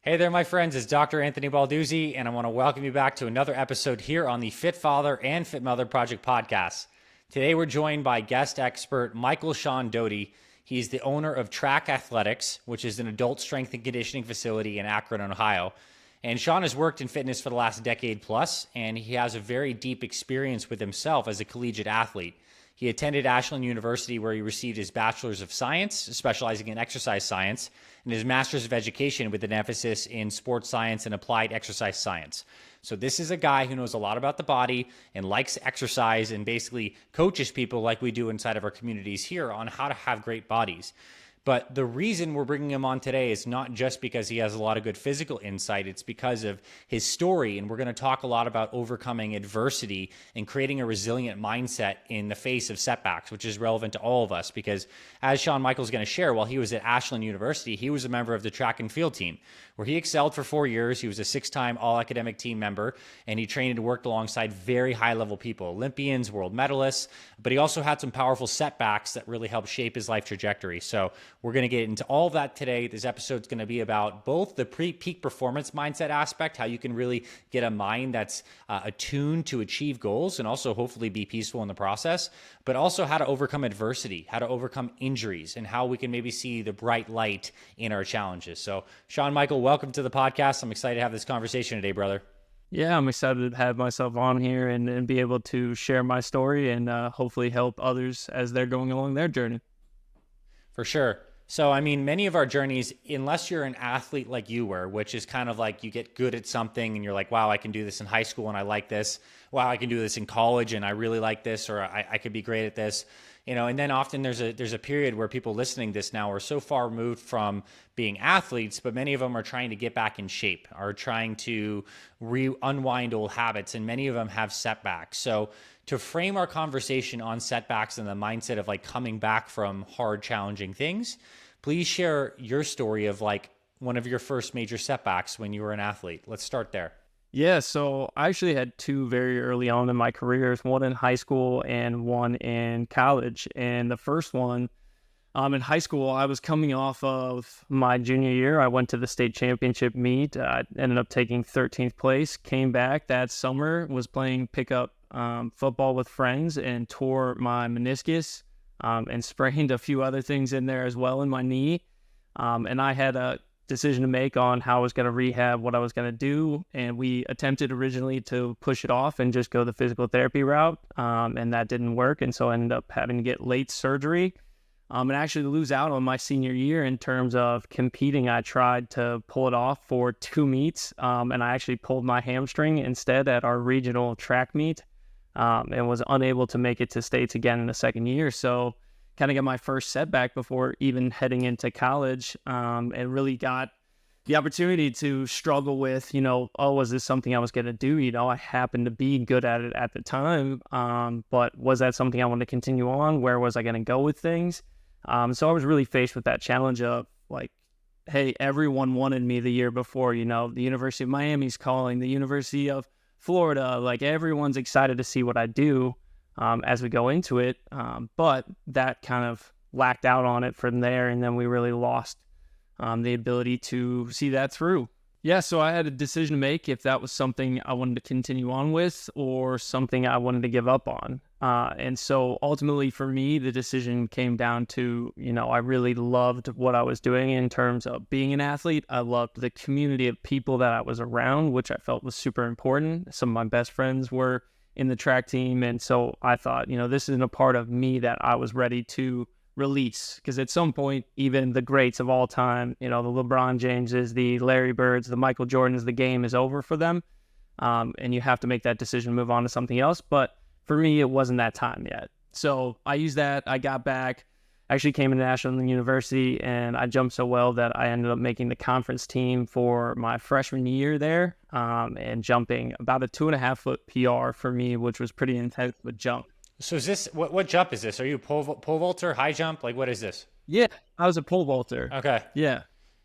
Hey there, my friends. It's Dr. Anthony Balduzzi, and I want to welcome you back to another episode here on the Fit Father and Fit Mother Project podcast. Today, we're joined by guest expert Michael Sean Doty. He's the owner of TrAk Athletics, which is an adult strength and conditioning facility in Akron, Ohio. And Sean has worked in fitness for the last decade plus, and he has a very deep experience with himself as a collegiate athlete. He attended Ashland University, where he received his Bachelor's of Science, specializing in exercise science, and his Master's of Education with an emphasis in sports science and applied exercise science. So this is a guy who knows a lot about the body and likes exercise and basically coaches people like we do inside of our communities here on how to have great bodies. But the reason we're bringing him on today is not just because he has a lot of good physical insight. It's because of his story. And we're going to talk a lot about overcoming adversity and creating a resilient mindset in the face of setbacks, which is relevant to all of us. Because as Sean-Michael's going to share, while he was at Ashland University, he was a member of the track and field team, where he excelled for 4 years. He was a 6-time all-academic team member, and he trained and worked alongside very high-level people, Olympians, world medalists. But he also had some powerful setbacks that really helped shape his life trajectory. So we're going to get into all of that today. This episode's going to be about both the peak performance mindset aspect, how you can really get a mind that's attuned to achieve goals and also hopefully be peaceful in the process, but also how to overcome adversity, how to overcome injuries, and how we can maybe see the bright light in our challenges. So, Sean-Michael, welcome to the podcast. I'm excited to have this conversation today, brother. Yeah, I'm excited to have myself on here and be able to share my story and hopefully help others as they're going along their journey. For sure. So, I mean, many of our journeys, unless you're an athlete like you were, which is kind of like you get good at something and you're like, wow, I can do this in high school and I like this. Wow, I can do this in college and I really like this, or I could be great at this. And then often there's a period where people listening to this now are so far removed from being athletes, but many of them are trying to get back in shape, are trying to unwind old habits, and many of them have setbacks. So to frame our conversation on setbacks and the mindset of like coming back from hard, challenging things, please share your story of like one of your first major setbacks when you were an athlete. Let's start there. Yeah, so I actually had two very early on in my careers, one in high school and one in college. And the first one, in high school, I was coming off of my junior year. I went to the state championship meet. I ended up taking 13th place, came back that summer, was playing pickup football with friends and tore my meniscus and sprained a few other things in there as well in my knee. And I had a decision to make on how I was going to rehab, what I was going to do. And we attempted originally to push it off and just go the physical therapy route. And that didn't work. And so I ended up having to get late surgery and actually lose out on my senior year in terms of competing. I tried to pull it off for 2 meets and I actually pulled my hamstring instead at our regional track meet and was unable to make it to states again in the second year. So kind of got my first setback before even heading into college and really got the opportunity to struggle with, was this something I was going to do? I happened to be good at it at the time, but was that something I wanted to continue on? Where was I going to go with things? So I was really faced with that challenge of like, hey, everyone wanted me the year before, the University of Miami's calling, the University of Florida, like everyone's excited to see what I do. As we go into it, but that kind of lacked out on it from there, and then we really lost the ability to see that through. Yeah, so I had a decision to make if that was something I wanted to continue on with or something I wanted to give up on. And so ultimately for me, the decision came down to, I really loved what I was doing in terms of being an athlete. I loved the community of people that I was around, which I felt was super important. Some of my best friends were in the track team. And so I thought, this isn't a part of me that I was ready to release. Because at some point, even the greats of all time, the LeBron Jameses, the Larry Birds, the Michael Jordans, the game is over for them. And you have to make that decision, move on to something else. But for me, it wasn't that time yet. So I used that. I got back, actually came into Ashland University, and I jumped so well that I ended up making the conference team for my freshman year there, and jumping about a 2.5-foot PR for me, which was pretty intense with jump. So is this, what jump is this? Are you pole vaulter, high jump? Like, what is this? Yeah, I was a pole vaulter. Okay. Yeah.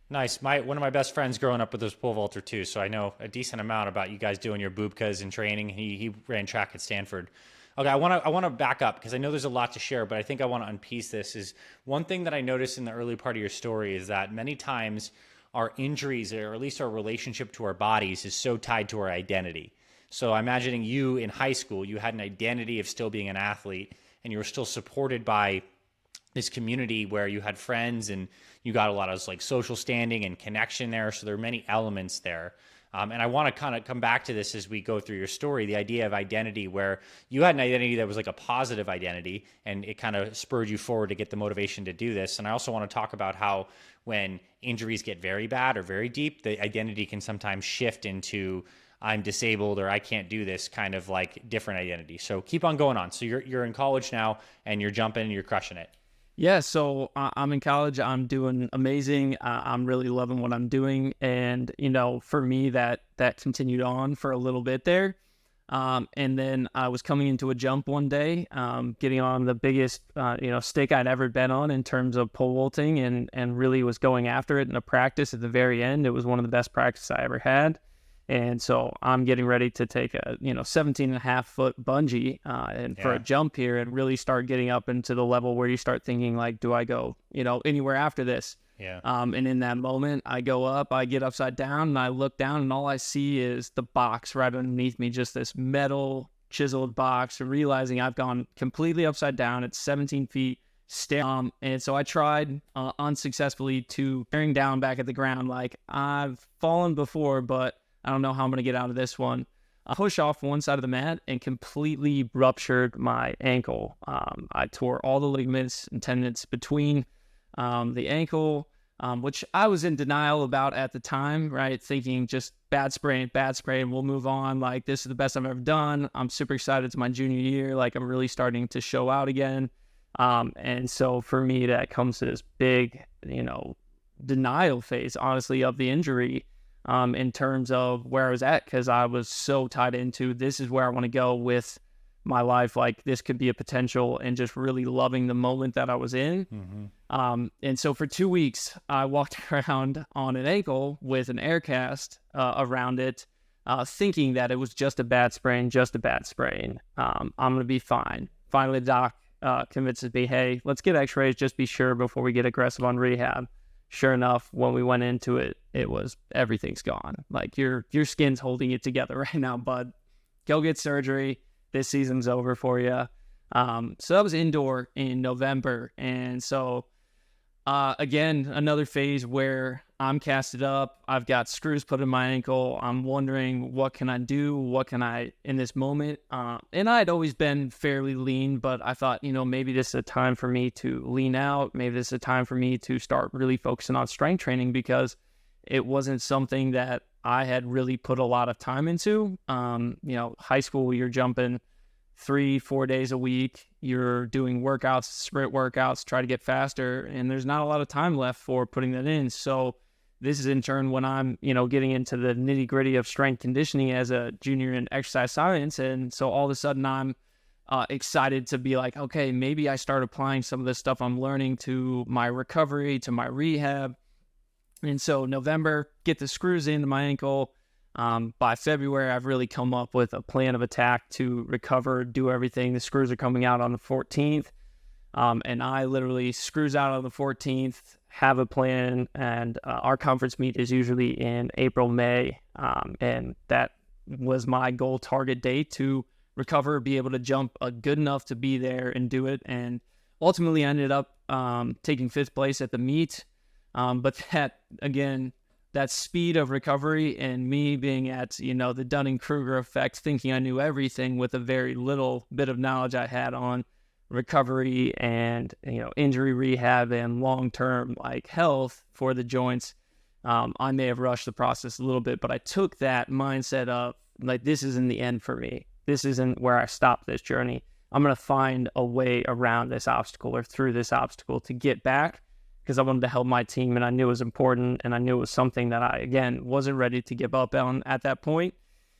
Nice. One of my best friends growing up was pole vaulter too, so I know a decent amount about you guys doing your boobkas and training. He ran track at Stanford. Okay, I want to back up because I know there's a lot to share, but I think I want to unpiece this. Is one thing that I noticed in the early part of your story is that many times our injuries, or at least our relationship to our bodies, is so tied to our identity. So I'm imagining you in high school, you had an identity of still being an athlete, and you were still supported by this community where you had friends and you got a lot of like social standing and connection there. So there are many elements there. And I want to kind of come back to this as we go through your story, the idea of identity, where you had an identity that was like a positive identity and it kind of spurred you forward to get the motivation to do this. And I also want to talk about how when injuries get very bad or very deep, the identity can sometimes shift into I'm disabled or I can't do this, kind of like different identity. So keep on going on. So you're in college now and you're jumping and you're crushing it. Yeah, so I'm in college. I'm doing amazing. I'm really loving what I'm doing, and for me, that continued on for a little bit there, and then I was coming into a jump one day, getting on the biggest stick I'd ever been on in terms of pole vaulting, and really was going after it in a practice at the very end. It was one of the best practices I ever had. And so I'm getting ready to take a 17 and a half foot bungee for a jump here and really start getting up into the level where you start thinking like, do I go anywhere after this? Yeah. And in that moment, I go up, I get upside down, and I look down, and all I see is the box right underneath me, just this metal chiseled box, and realizing I've gone completely upside down. It's 17 feet. And so I tried unsuccessfully to bearing down back at the ground. Like, I've fallen before, but I don't know how I'm going to get out of this one. I push off one side of the mat and completely ruptured my ankle. I tore all the ligaments and tendons between the ankle, which I was in denial about at the time, right? Thinking just bad sprain, we'll move on. Like, this is the best I've ever done. I'm super excited. It's my junior year. Like, I'm really starting to show out again. And so for me, that comes to this big, denial phase, honestly, of the injury. In terms of where I was at, because I was so tied into this is where I want to go with my life. Like, this could be a potential, and just really loving the moment that I was in. Mm-hmm. And so for 2 weeks, I walked around on an ankle with an air cast around it, thinking that it was just a bad sprain. I'm going to be fine. Finally, the doc convinces me, hey, let's get x-rays, just be sure before we get aggressive on rehab. Sure enough, when we went into it, it was everything's gone. Like, your skin's holding it together right now, bud. Go get surgery. This season's over for you. So that was indoor in November. And so, again, another phase where I'm casted up. I've got screws put in my ankle. I'm wondering, what can I do? What can I, in this moment? And I'd always been fairly lean, but I thought, maybe this is a time for me to lean out. Maybe this is a time for me to start really focusing on strength training, because it wasn't something that I had really put a lot of time into. High school, you're jumping 3-4 days a week. You're doing workouts, sprint workouts, try to get faster, and there's not a lot of time left for putting that in. So this is in turn when I'm, getting into the nitty gritty of strength conditioning as a junior in exercise science. And so all of a sudden I'm excited to be like, okay, maybe I start applying some of this stuff I'm learning to my recovery, to my rehab. And so November, get the screws into my ankle. By February, I've really come up with a plan of attack to recover, do everything. The screws are coming out on the 14th. And I literally screws out on the 14th, have a plan, and our conference meet is usually in April, May. And that was my goal target date, to recover, be able to jump good enough to be there and do it. And ultimately I ended up taking 5th place at the meet. But that, again, that speed of recovery and me being at, the Dunning-Kruger effect, thinking I knew everything with a very little bit of knowledge I had on recovery and, injury rehab and long-term health for the joints. I may have rushed the process a little bit, but I took that mindset of this isn't the end for me. This isn't where I stop this journey. I'm going to find a way around this obstacle or through this obstacle to get back, because I wanted to help my team, and I knew it was important, and I knew it was something that I, again, wasn't ready to give up on at that point.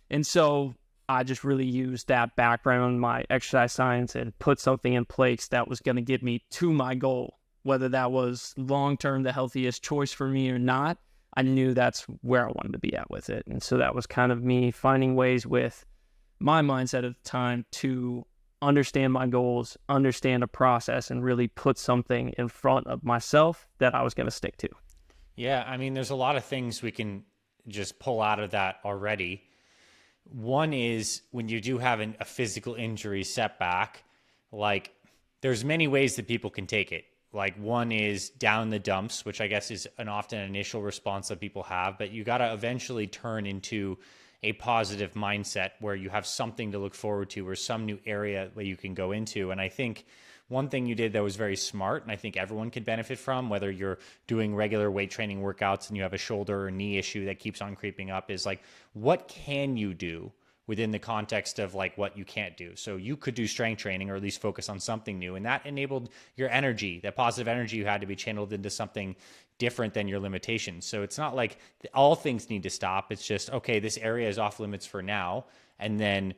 And so I just really used that background in my exercise science and put something in place that was going to get me to my goal. Whether that was long-term the healthiest choice for me or not, I knew that's where I wanted to be at with it. And so that was kind of me finding ways with my mindset at the time to understand my goals, understand a process, and really put something in front of myself that I was going to stick to. Yeah, I mean, there's a lot of things we can just pull out of that already. One is when you do have a physical injury setback, like there's many ways that people can take it. Like one is down the dumps, which I guess is an often initial response that people have, but you got to eventually turn into a positive mindset where you have something to look forward to or some new area that you can go into. And I think one thing you did that was very smart, and I think everyone could benefit from, whether you're doing regular weight training workouts and you have a shoulder or knee issue that keeps on creeping up, is like, what can you do within the context of like what you can't do? So you could do strength training or at least focus on something new. And that enabled your energy, that positive energy you had, to be channeled into something different than your limitations. So it's not like all things need to stop. It's just, okay, this area is off limits for now. And then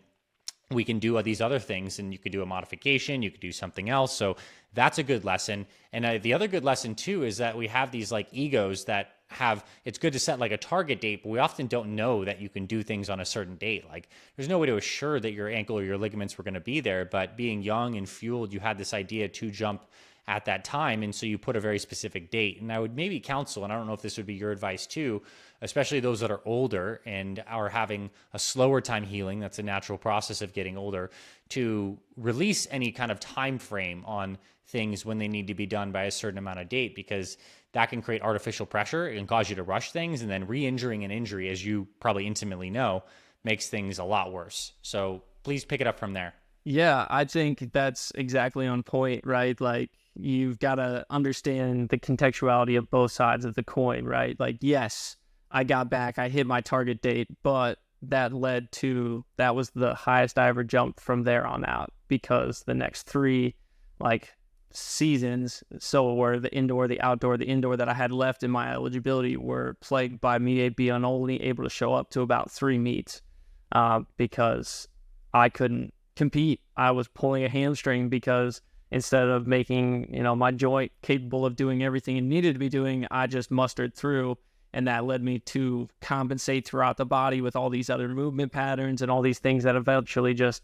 we can do these other things, and you could do a modification, you could do something else. So that's a good lesson. And the other good lesson too is that we have these like egos that have, it's good to set like a target date, but we often don't know that you can do things on a certain date. Like there's no way to assure that your ankle or your ligaments were going to be there, but being young and fueled, you had this idea to jump at that time. And so you put a very specific date. And I would maybe counsel, and I don't know if this would be your advice too, especially those that are older and are having a slower time healing, that's a natural process of getting older, to release any kind of time frame on things when they need to be done by a certain amount of date, because that can create artificial pressure. It can cause you to rush things, and then re-injuring an injury, as you probably intimately know, makes things a lot worse. So please pick it up from there. Yeah, I think that's exactly on point, right? Like, you've got to understand the contextuality of both sides of the coin, right? Like, yes, I got back, I hit my target date, but that was the highest I ever jumped from there on out, because the next three, like, seasons, so were the indoor, the outdoor, the indoor that I had left in my eligibility, were plagued by me being only able to show up to about 3 meets because I couldn't compete. I was pulling a hamstring because instead of making, my joint capable of doing everything it needed to be doing, I just mustered through. And that led me to compensate throughout the body with all these other movement patterns and all these things that eventually just,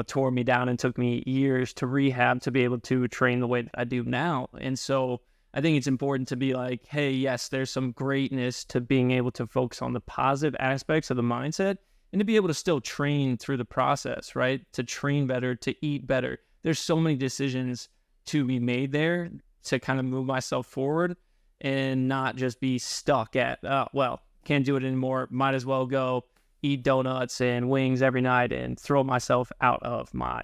tore me down and took me years to rehab to be able to train the way that I do now. And so I think it's important to be like, hey, yes, there's some greatness to being able to focus on the positive aspects of the mindset and to be able to still train through the process, right? To train better, to eat better. There's so many decisions to be made there to kind of move myself forward and not just be stuck at, can't do it anymore. Might as well go eat donuts and wings every night and throw myself out of my,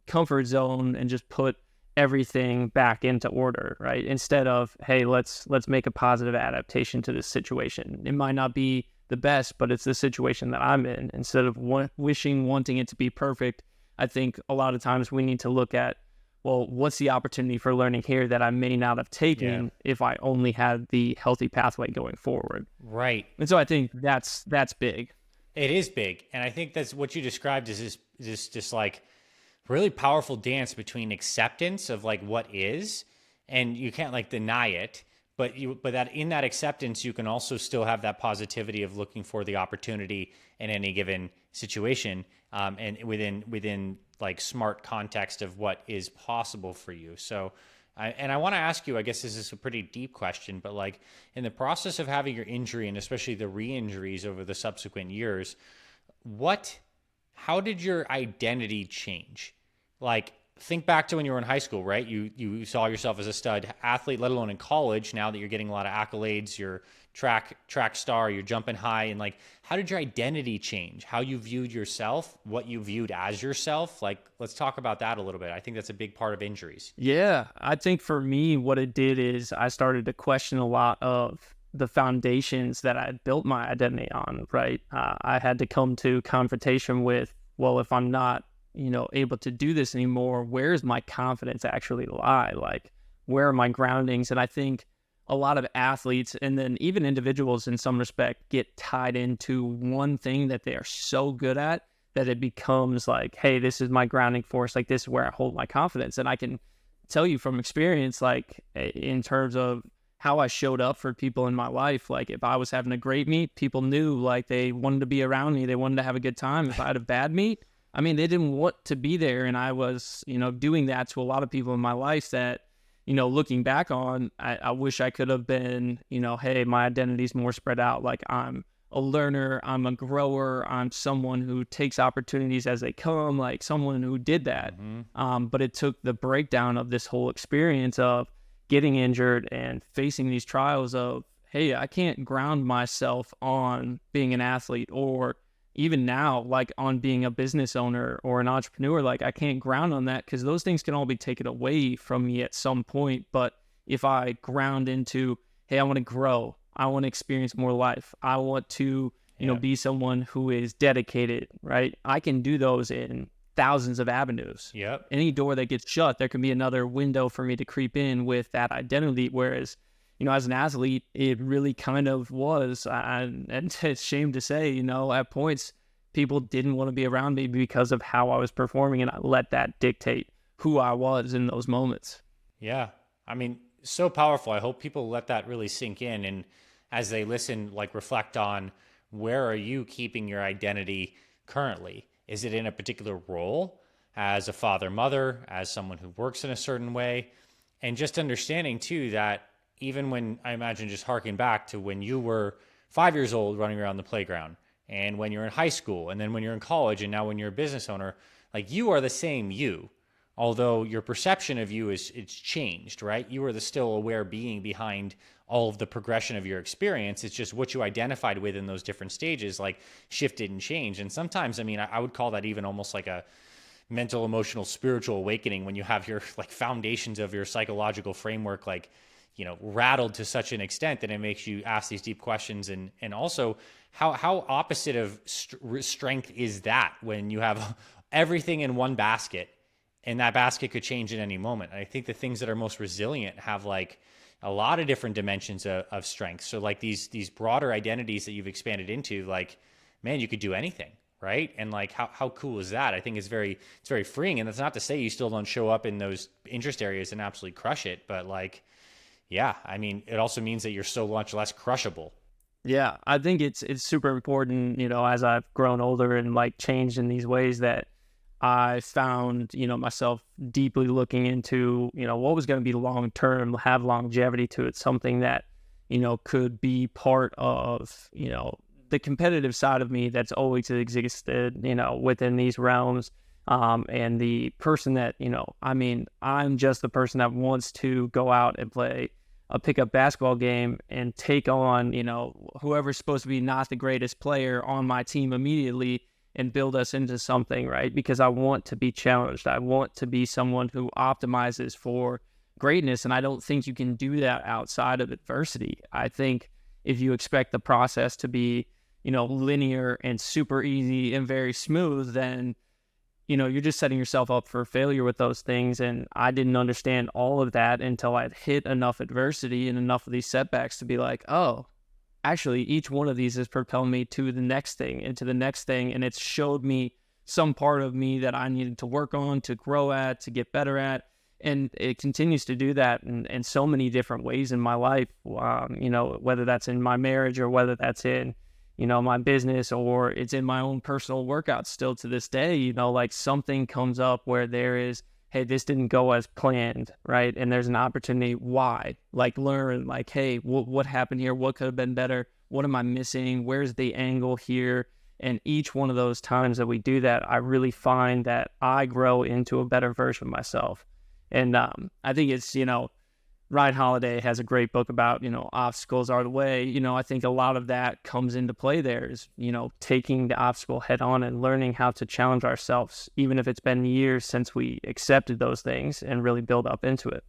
comfort zone and just put everything back into order, right? Instead of, hey, let's make a positive adaptation to this situation. It might not be the best, but it's the situation that I'm in. Instead of wanting it to be perfect, I think a lot of times we need to look at, well, what's the opportunity for learning here that I may not have taken if I only had the healthy pathway going forward? Right. And so I think that's big. It is big. And I think that's what you described is this just like really powerful dance between acceptance of like what is, and you can't like deny it, but that in that acceptance, you can also still have that positivity of looking for the opportunity in any given situation, and within like smart context of what is possible for you. So, I want to ask you, I guess this is a pretty deep question, but like in the process of having your injury and especially the re-injuries over the subsequent years, how did your identity change? Like, think back to when you were in high school, right? You saw yourself as a stud athlete, let alone in college. Now that you're getting a lot of accolades, you're track star, you're jumping high, and like, how did your identity change? How you viewed yourself, what you viewed as yourself? Like, let's talk about that a little bit. I think that's a big part of injuries. Yeah, I think for me, what it did is I started to question a lot of the foundations that I had built my identity on, right? I had to come to confrontation with, well, if I'm not able to do this anymore, where's my confidence actually lie? Like, where are my groundings? And I think a lot of athletes, and then even individuals in some respect, get tied into one thing that they are so good at that it becomes like, hey, this is my grounding force. Like, this is where I hold my confidence. And I can tell you from experience, like in terms of how I showed up for people in my life, like if I was having a great meet, people knew like they wanted to be around me. They wanted to have a good time. If I had a bad meet, I mean, they didn't want to be there. And I was, doing that to a lot of people in my life that looking back on, I wish I could have been, hey, my identity's more spread out. Like, I'm a learner, I'm a grower, I'm someone who takes opportunities as they come, like someone who did that. But it took the breakdown of this whole experience of getting injured and facing these trials of, hey, I can't ground myself on being an athlete, or even now, like on being a business owner or an entrepreneur. Like, I can't ground on that because those things can all be taken away from me at some point. But if I ground into, hey, I want to grow, I want to experience more life, I want to, be someone who is dedicated, right? I can do those in thousands of avenues. Yep. Any door that gets shut, there can be another window for me to creep in with that identity. Whereas, as an athlete, it really kind of was, and it's a shame to say, at points, people didn't want to be around me because of how I was performing, and I let that dictate who I was in those moments. Yeah. I mean, so powerful. I hope people let that really sink in, and as they listen, like, reflect on, where are you keeping your identity currently? Is it in a particular role as a father, mother, as someone who works in a certain way? And just understanding too that even when, I imagine, just harking back to when you were 5 years old running around the playground, and when you're in high school, and then when you're in college, and now when you're a business owner, like, you are the same you, although your perception of you it's changed, right? You are the still aware being behind all of the progression of your experience. It's just what you identified with in those different stages, like, shifted and changed. And sometimes, I mean, I would call that even almost like a mental, emotional, spiritual awakening, when you have your, like, foundations of your psychological framework, like, rattled to such an extent that it makes you ask these deep questions. And also, how opposite of strength is that when you have everything in one basket, and that basket could change at any moment. And I think the things that are most resilient have, like, a lot of different dimensions of strength. So, like, these broader identities that you've expanded into, like, man, you could do anything, right? And, like, how cool is that? I think it's very freeing. And that's not to say you still don't show up in those interest areas and absolutely crush it, but, like, yeah, I mean, it also means that you're so much less crushable. Yeah, I think it's super important, as I've grown older and, like, changed in these ways, that I found, myself deeply looking into, what was going to be long term, have longevity to it, something that, could be part of, the competitive side of me that's always existed, within these realms. And the person that, I'm just the person that wants to go out and play a pickup basketball game and take on, whoever's supposed to be not the greatest player on my team immediately, and build us into something, right? Because I want to be challenged. I want to be someone who optimizes for greatness. And I don't think you can do that outside of adversity. I think if you expect the process to be, linear and super easy and very smooth, then, you're just setting yourself up for failure with those things. And I didn't understand all of that until I'd hit enough adversity and enough of these setbacks to be like, oh, actually, each one of these is propelling me to the next thing and to the next thing. And it's showed me some part of me that I needed to work on, to grow at, to get better at. And it continues to do that in so many different ways in my life, whether that's in my marriage, or whether that's in, my business, or it's in my own personal workouts still to this day. Like, something comes up where there is, hey, this didn't go as planned, right? And there's an opportunity. Why? Like, learn, like, hey, what happened here? What could have been better? What am I missing? Where's the angle here? And each one of those times that we do that, I really find that I grow into a better version of myself. And I think it's, Ryan Holiday has a great book about, obstacles are the way. I think a lot of that comes into play there is, taking the obstacle head on and learning how to challenge ourselves, even if it's been years since we accepted those things, and really build up into it.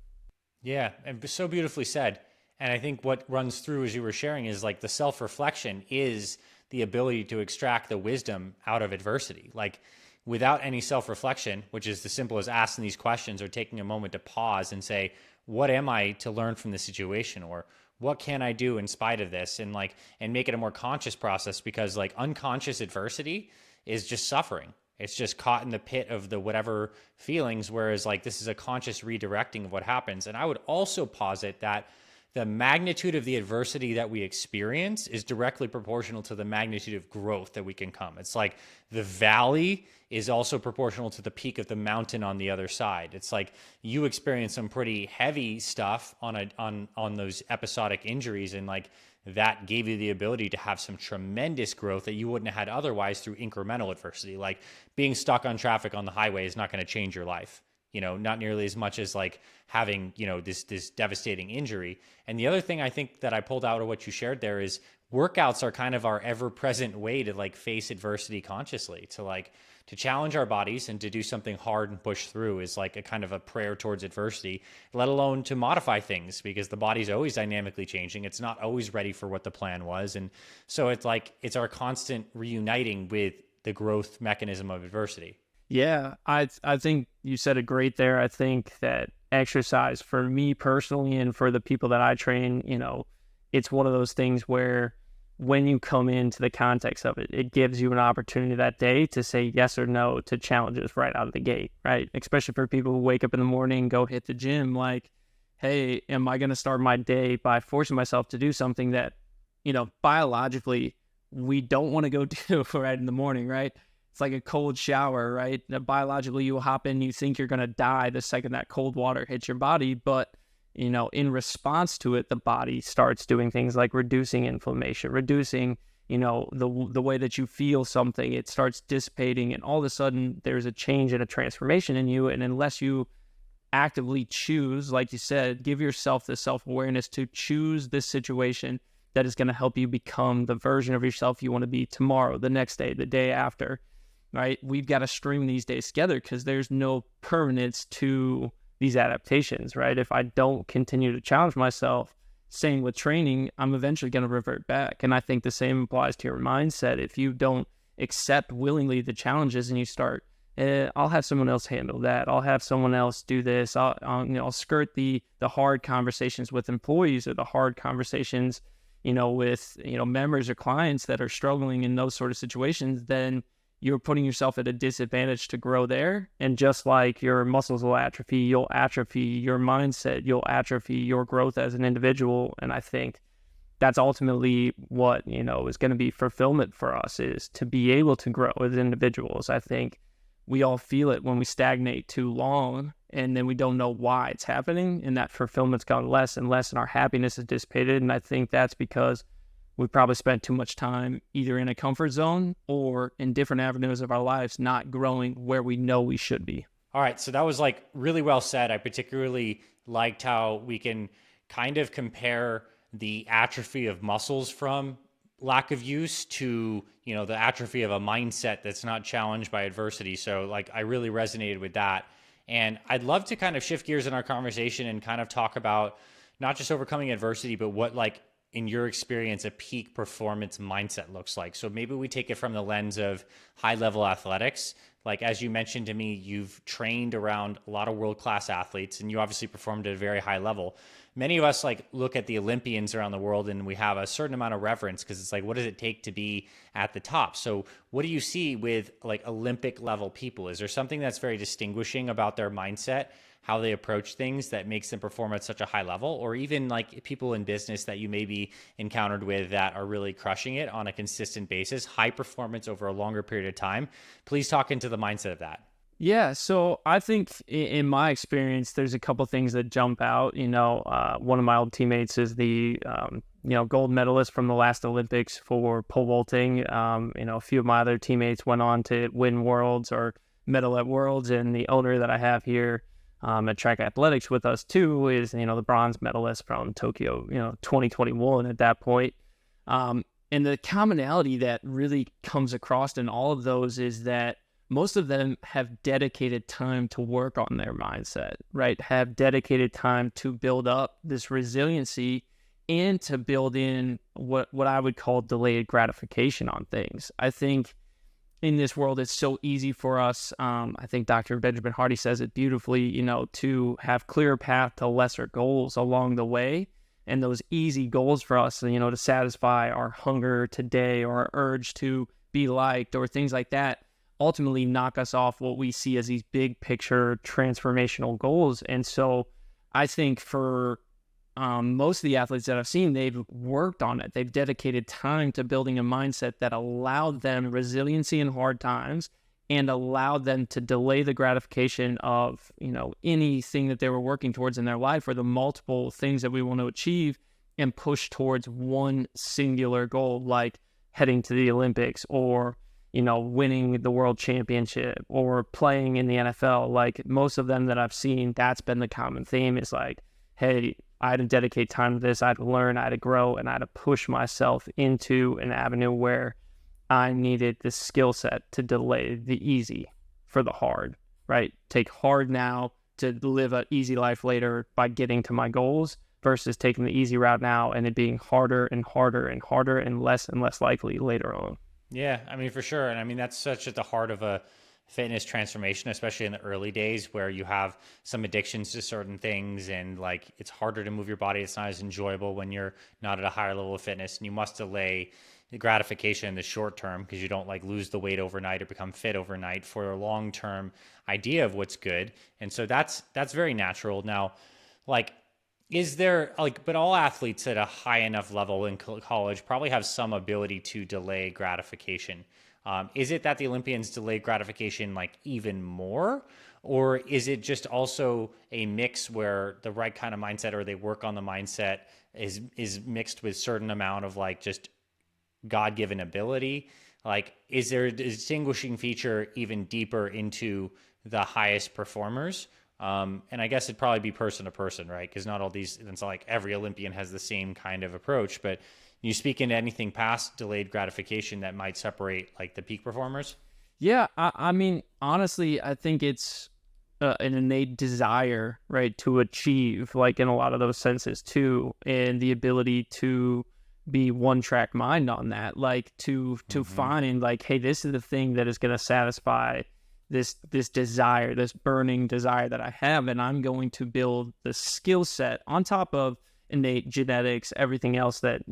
Yeah, and so beautifully said. And I think what runs through as you were sharing is, like, the self-reflection is the ability to extract the wisdom out of adversity. Like, without any self-reflection, which is as simple as asking these questions or taking a moment to pause and say, what am I to learn from this situation? Or what can I do in spite of this? And, like, and make it a more conscious process, because, like, unconscious adversity is just suffering. It's just caught in the pit of the whatever feelings. Whereas, like, this is a conscious redirecting of what happens. And I would also posit that the magnitude of the adversity that we experience is directly proportional to the magnitude of growth that we can come. It's like the valley is also proportional to the peak of the mountain on the other side. It's like you experience some pretty heavy stuff on those episodic injuries, and like that gave you the ability to have some tremendous growth that you wouldn't have had otherwise through incremental adversity. Like being stuck on traffic on the highway is not going to change your life. Not nearly as much as like having, this devastating injury. And the other thing I think that I pulled out of what you shared there is workouts are kind of our ever present way to like face adversity consciously, to challenge our bodies and to do something hard and push through is like a kind of a prayer towards adversity, let alone to modify things, because the body's always dynamically changing. It's not always ready for what the plan was. And so it's our constant reuniting with the growth mechanism of adversity. Yeah, I think you said it great there. I think that exercise for me personally and for the people that I train, it's one of those things where when you come into the context of it, it gives you an opportunity that day to say yes or no to challenges right out of the gate, right? Especially for people who wake up in the morning, go hit the gym, like, hey, am I going to start my day by forcing myself to do something that, biologically we don't want to go do right in the morning, right? It's like a cold shower, right? Biologically, you hop in, you think you're going to die the second that cold water hits your body. But, in response to it, the body starts doing things like reducing inflammation, reducing, the way that you feel something. It starts dissipating, and all of a sudden there's a change and a transformation in you. And unless you actively choose, like you said, give yourself the self-awareness to choose this situation that is going to help you become the version of yourself you want to be tomorrow, the next day, the day after. Right? We've got to string these days together because there's no permanence to these adaptations, right? If I don't continue to challenge myself, same with training, I'm eventually going to revert back. And I think the same applies to your mindset. If you don't accept willingly the challenges and you start, I'll have someone else handle that. I'll have someone else do this. I'll skirt the hard conversations with employees or the hard conversations, with, members or clients that are struggling in those sort of situations, then you're putting yourself at a disadvantage to grow there. And just like your muscles will atrophy, you'll atrophy your mindset, you'll atrophy your growth as an individual. And I think that's ultimately what, is going to be fulfillment for us, is to be able to grow as individuals. I think we all feel it when we stagnate too long and then we don't know why it's happening. And that fulfillment's gone less and less and our happiness is dissipated. And I think that's because we probably spent too much time either in a comfort zone or in different avenues of our lives, not growing where we know we should be. All right. So that was like really well said. I particularly liked how we can kind of compare the atrophy of muscles from lack of use to, the atrophy of a mindset that's not challenged by adversity. So like, I really resonated with that. And I'd love to kind of shift gears in our conversation and kind of talk about not just overcoming adversity, but what, like, in your experience, a peak performance mindset looks like. So maybe we take it from the lens of high level athletics. Like, as you mentioned to me, you've trained around a lot of world-class athletes and you obviously performed at a very high level. Many of us like look at the Olympians around the world and we have a certain amount of reverence because it's like, what does it take to be at the top? So what do you see with like Olympic level people? Is there something that's very distinguishing about their mindset, how they approach things that makes them perform at such a high level? Or even like people in business that you maybe encountered with that are really crushing it on a consistent basis, high performance over a longer period of time? Please talk into the mindset of that. Yeah, so I think in my experience, there's a couple things that jump out. One of my old teammates is the gold medalist from the last Olympics for pole vaulting. A few of my other teammates went on to win worlds or medal at worlds, and the owner that I have here at TrAk Athletics with us too is the bronze medalist from Tokyo 2021 at that point. And the commonality that really comes across in all of those is that most of them have dedicated time to work on their mindset, right? Have dedicated time to build up this resiliency and to build in what I would call delayed gratification on things. I think in this world, it's so easy for us. I think Dr. Benjamin Hardy says it beautifully, to have clear path to lesser goals along the way. And those easy goals for us, to satisfy our hunger today or our urge to be liked or things like that, ultimately knock us off what we see as these big picture transformational goals. And so I think for most of the athletes that I've seen, they've worked on it. They've dedicated time to building a mindset that allowed them resiliency in hard times and allowed them to delay the gratification of, anything that they were working towards in their life or the multiple things that we want to achieve and push towards one singular goal, like heading to the Olympics or, winning the world championship or playing in the NFL. Like most of them that I've seen, that's been the common theme is like, hey, I had to dedicate time to this. I had to learn, I had to grow, and I had to push myself into an avenue where I needed the skill set to delay the easy for the hard, right? Take hard now to live an easy life later by getting to my goals versus taking the easy route now and it being harder and harder and harder and less likely later on. Yeah, I mean, for sure. And I mean, that's such at the heart of a fitness transformation, especially in the early days where you have some addictions to certain things and like it's harder to move your body. It's not as enjoyable when you're not at a higher level of fitness, and you must delay the gratification in the short term because you don't like lose the weight overnight or become fit overnight for a long-term idea of what's good. And so that's very natural. Now, like, is there like, but all athletes at a high enough level in college probably have some ability to delay gratification. Is it that the Olympians delay gratification like even more? Or is it just also a mix where the right kind of mindset or they work on the mindset is mixed with certain amount of like just God-given ability? Like, is there a distinguishing feature even deeper into the highest performers? And I guess it'd probably be person to person, right? Because not all these, it's not like every Olympian has the same kind of approach, but you speak into anything past delayed gratification that might separate like the peak performers? Yeah, I mean, honestly, I think it's an innate desire, right, to achieve, like in a lot of those senses too, and the ability to be one track mind on that, like to find like, hey, this is the thing that is going to satisfy this desire, this burning desire that I have, and I'm going to build the skill set on top of innate genetics, everything else that,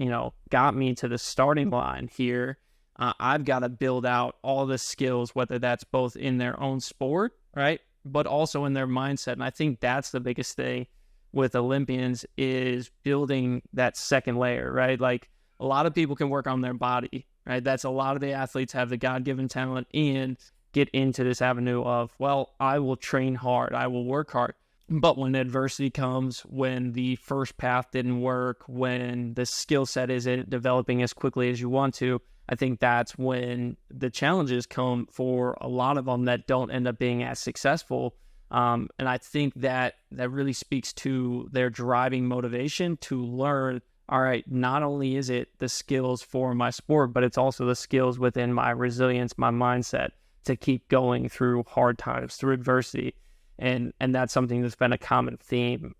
got me to the starting line here. I've got to build out all the skills, whether that's both in their own sport, right, but also in their mindset. And I think that's the biggest thing with Olympians is building that second layer, right? Like a lot of people can work on their body, right? That's a lot of the athletes have the God-given talent and get into this avenue of, well, I will train hard, I will work hard. But when adversity comes, when the first path didn't work, when the skill set isn't developing as quickly as you want to, I think that's when the challenges come for a lot of them that don't end up being as successful. And I think that really speaks to their driving motivation to learn, all right, not only is it the skills for my sport, but it's also the skills within my resilience, my mindset to keep going through hard times, through adversity. And that's something that's been a common theme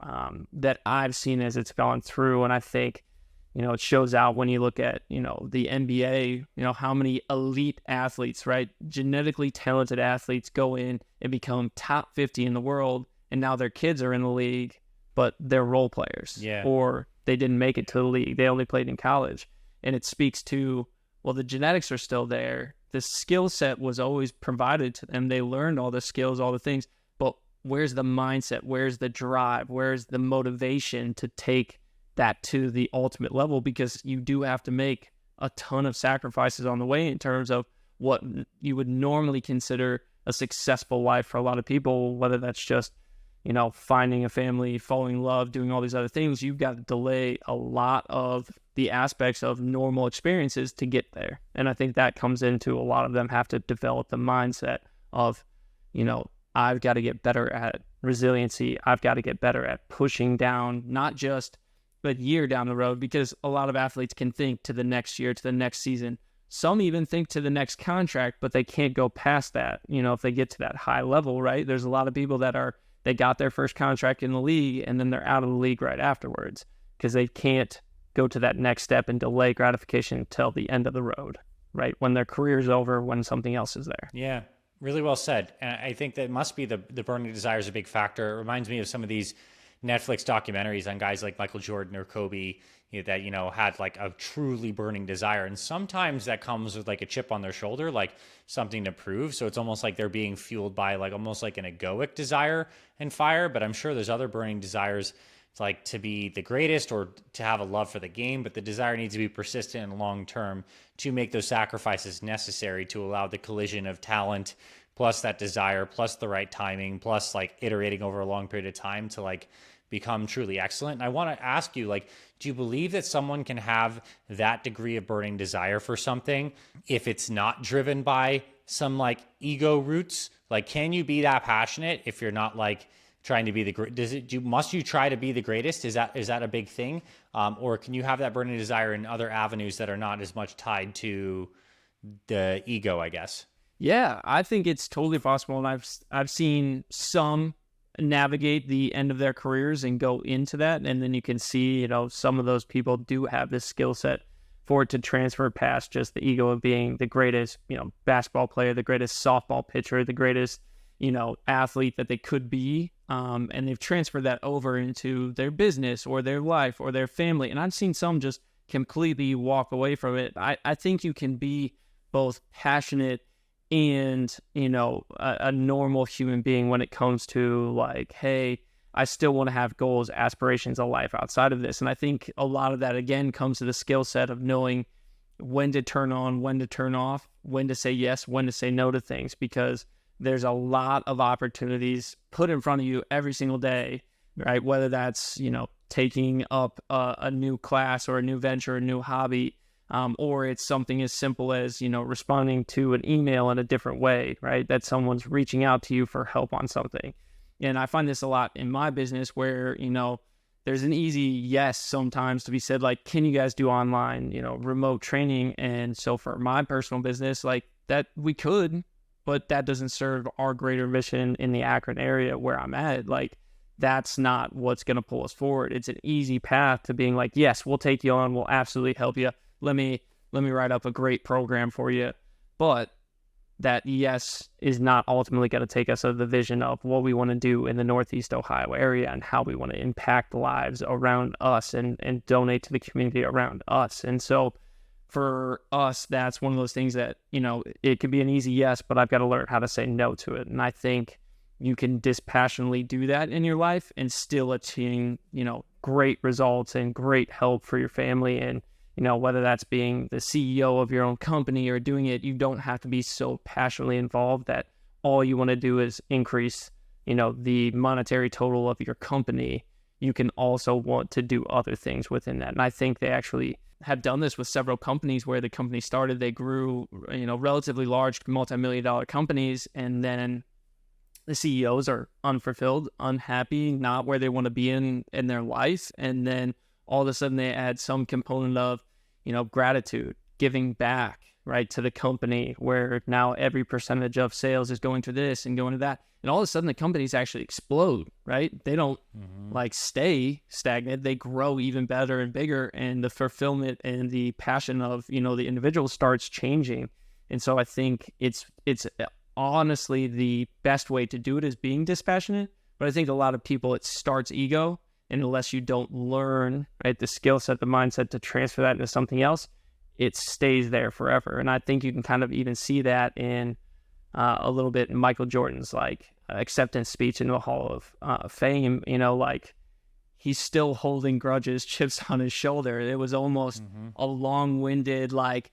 that I've seen as it's gone through. And I think, it shows out when you look at, the NBA, how many elite athletes, right? Genetically talented athletes go in and become top 50 in the world. And now their kids are in the league, but they're role players. Yeah. Or they didn't make it to the league. They only played in college. And it speaks to, well, the genetics are still there. The skill set was always provided to them. They learned all the skills, all the things. But where's the mindset? Where's the drive? Where's the motivation to take that to the ultimate level? Because you do have to make a ton of sacrifices on the way in terms of what you would normally consider a successful life for a lot of people, whether that's just, finding a family, falling in love, doing all these other things. You've got to delay a lot of the aspects of normal experiences to get there. And I think that comes into a lot of them have to develop the mindset of, I've got to get better at resiliency. I've got to get better at pushing down, not just a year down the road, because a lot of athletes can think to the next year, to the next season. Some even think to the next contract, but they can't go past that. If they get to that high level, right? There's a lot of people that they got their first contract in the league and then they're out of the league right afterwards because they can't go to that next step and delay gratification until the end of the road, right? When their career's over, when something else is there. Yeah, really well said. And I think that must be the burning desire is a big factor. It reminds me of some of these Netflix documentaries on guys like Michael Jordan or Kobe that, had like a truly burning desire. And sometimes that comes with like a chip on their shoulder, like something to prove. So it's almost like they're being fueled by like almost like an egoic desire and fire. But I'm sure there's other burning desires like to be the greatest or to have a love for the game, but the desire needs to be persistent and long term to make those sacrifices necessary to allow the collision of talent plus that desire plus the right timing plus like iterating over a long period of time to like become truly excellent. And I want to ask you, like, do you believe that someone can have that degree of burning desire for something if it's not driven by some like ego roots? Like, can you be that passionate if you're not like trying to be the great? Must you try to be the greatest? Is that a big thing? Or can you have that burning desire in other avenues that are not as much tied to the ego, I guess? Yeah, I think it's totally possible. And I've seen some navigate the end of their careers and go into that. And then you can see, some of those people do have this skill set for it to transfer past just the ego of being the greatest, basketball player, the greatest softball pitcher, the greatest, athlete that they could be. And they've transferred that over into their business or their life or their family. And I've seen some just completely walk away from it. I think you can be both passionate and, a normal human being when it comes to like, hey, I still want to have goals, aspirations of life outside of this. And I think a lot of that, again, comes to the skill set of knowing when to turn on, when to turn off, when to say yes, when to say no to things, because there's a lot of opportunities put in front of you every single day, right? Whether that's, taking up a new class or a new venture, a new hobby, or it's something as simple as, responding to an email in a different way, right? That someone's reaching out to you for help on something. And I find this a lot in my business where, there's an easy yes sometimes to be said, like, can you guys do online, remote training? And so for my personal business, like that we could, but that doesn't serve our greater mission in the Akron area where I'm at. Like, that's not what's going to pull us forward. It's an easy path to being like, yes, we'll take you on. We'll absolutely help you. Let me write up a great program for you. But that yes is not ultimately going to take us to the vision of what we want to do in the Northeast Ohio area and how we want to impact lives around us and donate to the community around us. And so for us, that's one of those things that, it could be an easy yes, but I've got to learn how to say no to it. And I think you can dispassionately do that in your life and still achieve, great results and great help for your family. And whether that's being the CEO of your own company or doing it, you don't have to be so passionately involved that all you want to do is increase, the monetary total of your company. You can also want to do other things within that. And I think they actually have done this with several companies where the company started, they grew, relatively large, multi-million-dollar companies. And then the CEOs are unfulfilled, unhappy, not where they want to be in their life. And then all of a sudden they add some component of, gratitude, giving back, right, to the company, where now every percentage of sales is going to this and going to that. And all of a sudden the companies actually explode, right? They don't like stay stagnant. They grow even better and bigger. And the fulfillment and the passion of, the individual starts changing. And so I think it's honestly the best way to do it is being dispassionate. But I think a lot of people, it starts ego. And unless you don't learn, right, the skill set, the mindset to transfer that into something else, it stays there forever. And I think you can kind of even see that in a little bit in Michael Jordan's like acceptance speech in the Hall of Fame. Like he's still holding grudges, chips on his shoulder. It was almost a long-winded, like,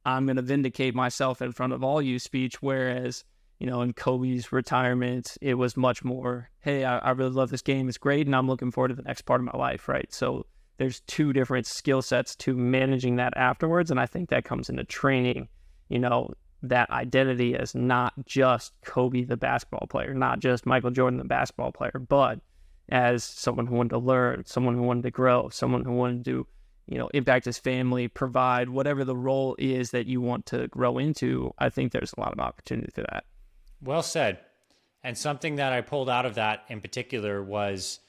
I'm going to vindicate myself in front of all you speech. Whereas, in Kobe's retirement, it was much more, hey, I really love this game. It's great. And I'm looking forward to the next part of my life, right? So there's two different skill sets to managing that afterwards. And I think that comes into training, that identity as not just Kobe, the basketball player, not just Michael Jordan, the basketball player, but as someone who wanted to learn, someone who wanted to grow, someone who wanted to, impact his family, provide whatever the role is that you want to grow into. I think there's a lot of opportunity for that. Well said. And something that I pulled out of that in particular was,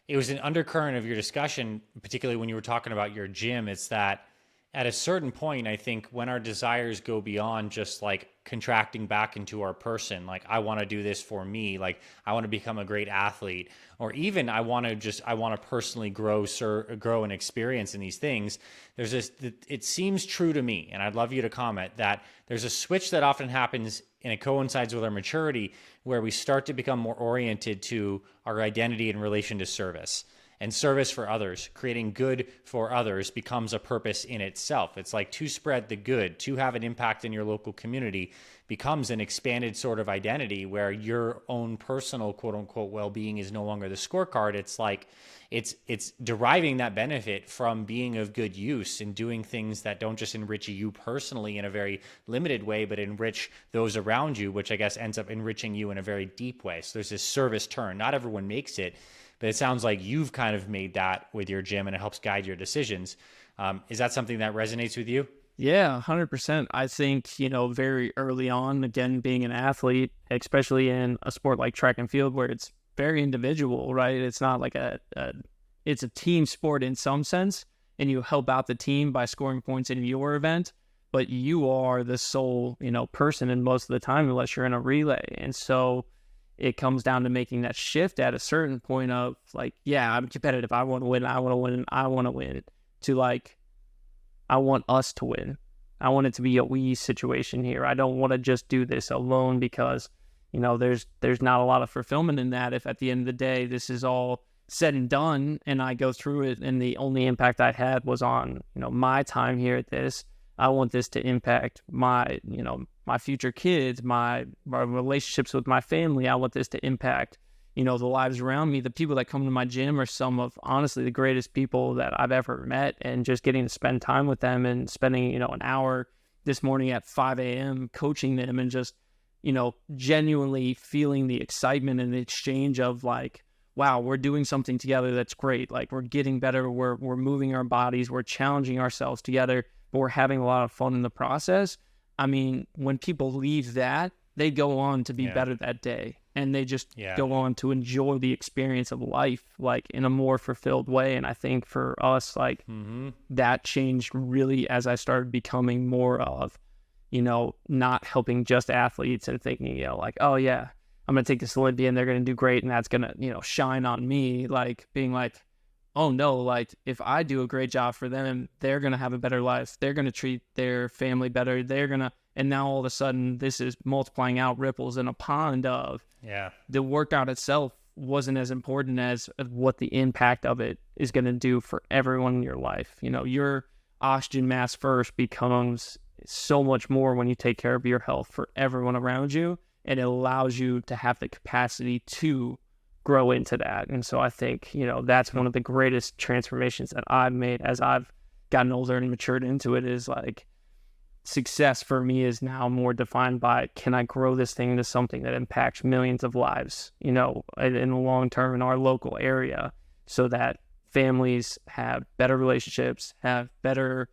it was an undercurrent of your discussion, particularly when you were talking about your gym. It's that at a certain point, I think when our desires go beyond just like contracting back into our person, like I want to do this for me, like I want to become a great athlete, or even I want to personally grow and experience in these things. There's this, it seems true to me, and I'd love you to comment, that there's a switch that often happens and it coincides with our maturity where we start to become more oriented to our identity in relation to service. And service for others, creating good for others, becomes a purpose in itself. It's like to spread the good, to have an impact in your local community becomes an expanded sort of identity where your own personal quote unquote well-being is no longer the scorecard. It's like it's deriving that benefit from being of good use and doing things that don't just enrich you personally in a very limited way, but enrich those around you, which I guess ends up enriching you in a very deep way. So there's this service turn. Not everyone makes it, but it sounds like you've kind of made that with your gym and it helps guide your decisions. Is that something that resonates with you? Yeah, 100%. I think, very early on, again, being an athlete, especially in a sport like track and field where it's very individual, right? It's not like it's a team sport in some sense, and you help out the team by scoring points in your event, but you are the sole, person in most of the time, unless you're in a relay. And so it comes down to making that shift at a certain point of like, yeah, I'm competitive. I want to win. I want to win. I want to win, to like, I want us to win. I want it to be a we situation here. I don't want to just do this alone because, there's not a lot of fulfillment in that. If at the end of the day, this is all said and done and I go through it and the only impact I had was on, my time here at this, I want this to impact my, my future kids, my relationships with my family. I want this to impact, the lives around me. The people that come to my gym are some of, honestly, the greatest people that I've ever met, and just getting to spend time with them and spending, an hour this morning at 5 a.m. coaching them and just, genuinely feeling the excitement and the exchange of like, wow, we're doing something together that's great. Like we're getting better. We're moving our bodies. We're challenging ourselves together, but we're having a lot of fun in the process. I mean, when people leave that, they go on to be better that day. And they just go on to enjoy the experience of life, like in a more fulfilled way. And I think for us, like that changed really as I started becoming more of, not helping just athletes and thinking, like, oh yeah, I'm going to take this Olympian, they're going to do great. And that's going to, shine on me. Like being like, oh no, like if I do a great job for them, they're going to have a better life. They're going to treat their family better. And now all of a sudden this is multiplying out ripples in a pond of the workout itself wasn't as important as what the impact of it is going to do for everyone in your life. Your oxygen mass first becomes so much more when you take care of your health for everyone around you. And it allows you to have the capacity to grow into that. And so I think, that's one of the greatest transformations that I've made as I've gotten older and matured into it, is like success for me is now more defined by, can I grow this thing into something that impacts millions of lives, in the long term in our local area, so that families have better relationships, have better,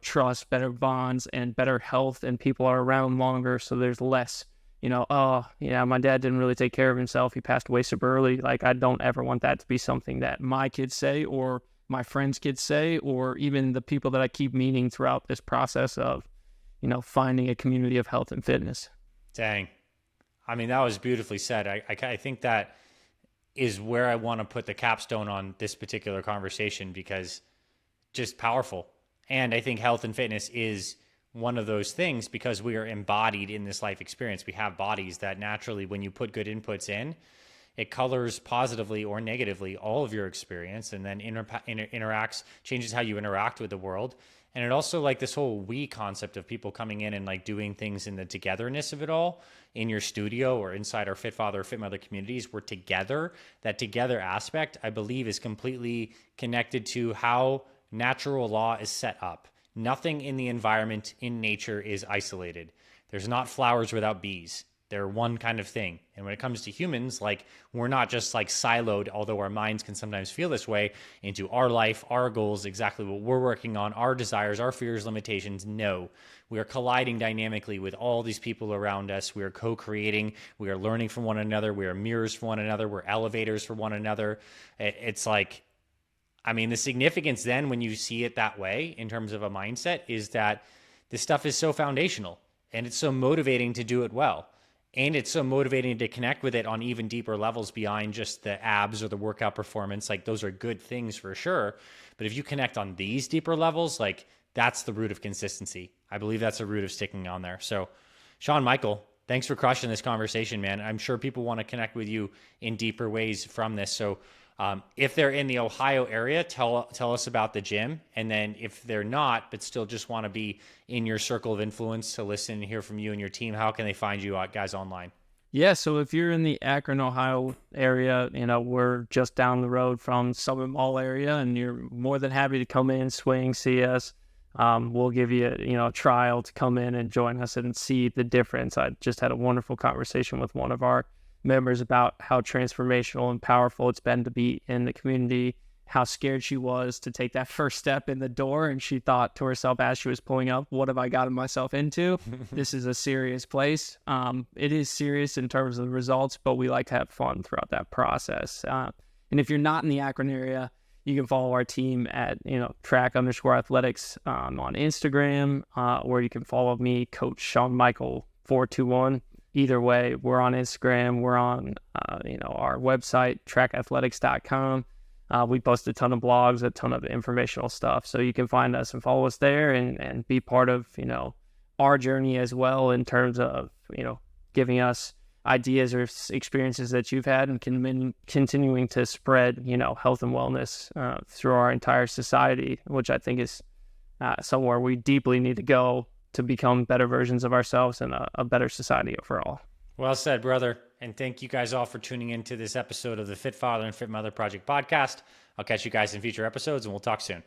trust, better bonds, and better health, and people are around longer. So there's less, oh yeah, my dad didn't really take care of himself, he passed away super early. Like I don't ever want that to be something that my kids say or my friends' kids say, or even the people that I keep meeting throughout this process of, finding a community of health and fitness. Dang. I mean, that was beautifully said. I think that is where I want to put the capstone on this particular conversation, because just powerful. And I think health and fitness is one of those things because we are embodied in this life experience. We have bodies that naturally, when you put good inputs in, it colors positively or negatively all of your experience, and then interacts, changes how you interact with the world. And it also, like this whole we concept of people coming in and like doing things in the togetherness of it all in your studio or inside our Fit Father or Fit Mother communities, we're together. That together aspect, I believe, is completely connected to how natural law is set up. Nothing in the environment, in nature, is isolated. There's not flowers without bees. They're one kind of thing. And when it comes to humans, like we're not just like siloed, although our minds can sometimes feel this way, into our life, our goals, exactly what we're working on, our desires, our fears, limitations. No, we are colliding dynamically with all these people around us. We are co-creating. We are learning from one another. We are mirrors for one another. We're elevators for one another. It's like, I mean, the significance then when you see it that way in terms of a mindset is that this stuff is so foundational and it's so motivating to do it well. And it's so motivating to connect with it on even deeper levels beyond just the abs or the workout performance. Like those are good things for sure. But if you connect on these deeper levels, like that's the root of consistency. I believe that's the root of sticking on there. So Sean-Michael, thanks for crushing this conversation, man. I'm sure people want to connect with you in deeper ways from this. So If they're in the Ohio area, tell us about the gym. And then if they're not, but still just want to be in your circle of influence to listen and hear from you and your team, how can they find you guys online? Yeah, so if you're in the Akron, Ohio area, we're just down the road from Summit Mall area, and you're more than happy to come in, swing, see us. We'll give you, a trial to come in and join us and see the difference. I just had a wonderful conversation with one of our members about how transformational and powerful it's been to be in the community, how scared she was to take that first step in the door. And she thought to herself as she was pulling up, what have I gotten myself into? This is a serious place. It is serious in terms of the results, but we like to have fun throughout that process. And if you're not in the Akron area, you can follow our team at, TrAk Athletics on Instagram, or you can follow me, Coach Sean-Michael 421. Either way, we're on Instagram. We're on, our website, TrAkAthletics.com. We post a ton of blogs, a ton of informational stuff. So you can find us and follow us there and be part of, our journey as well in terms of, giving us ideas or experiences that you've had and continuing to spread, health and wellness through our entire society, which I think is somewhere we deeply need to go to become better versions of ourselves and a better society overall. Well said, brother. And thank you guys all for tuning into this episode of the Fit Father and Fit Mother Project podcast. I'll catch you guys in future episodes, and we'll talk soon.